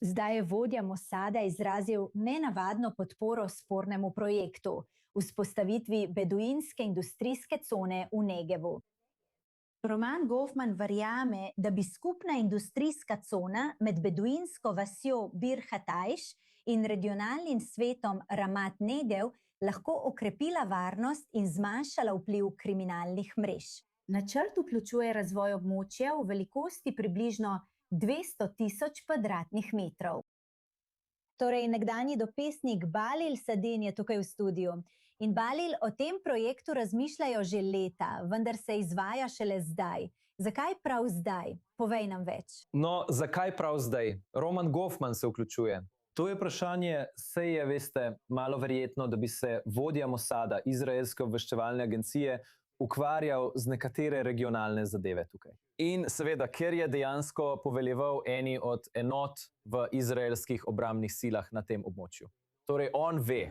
Zdaj je vodja Mosada izrazil nenavadno podporo spornemu projektu, vzpostavitvi beduinske industrijske cone v Negevu. Roman Goffman verjame, da bi skupna industrijska cona med beduinsko vasjo Bir Hatajš in regionalnim svetom Ramat Negev lahko okrepila varnost in zmanjšala vpliv kriminalnih mrež. Načrt vključuje razvoj območja v velikosti približno 200.000 kvadratnih metrov. Torej, nekdanji dopisnik Balil Sadin je tukaj v studiu. In Balil, o tem projektu razmišljajo že leta, vendar se izvaja šele zdaj. Zakaj prav zdaj? Povej nam več. No, zakaj prav zdaj? Roman Goffman se vključuje. To je vprašanje, saj je, veste, malo verjetno, da bi se vodja Mosada, izraelske obveščevalne agencije, ukvarjal z nekatere regionalne zadeve tukaj. In seveda, ker je dejansko poveljeval eni od enot v izraelskih obrambnih silah na tem območju. Torej, on ve.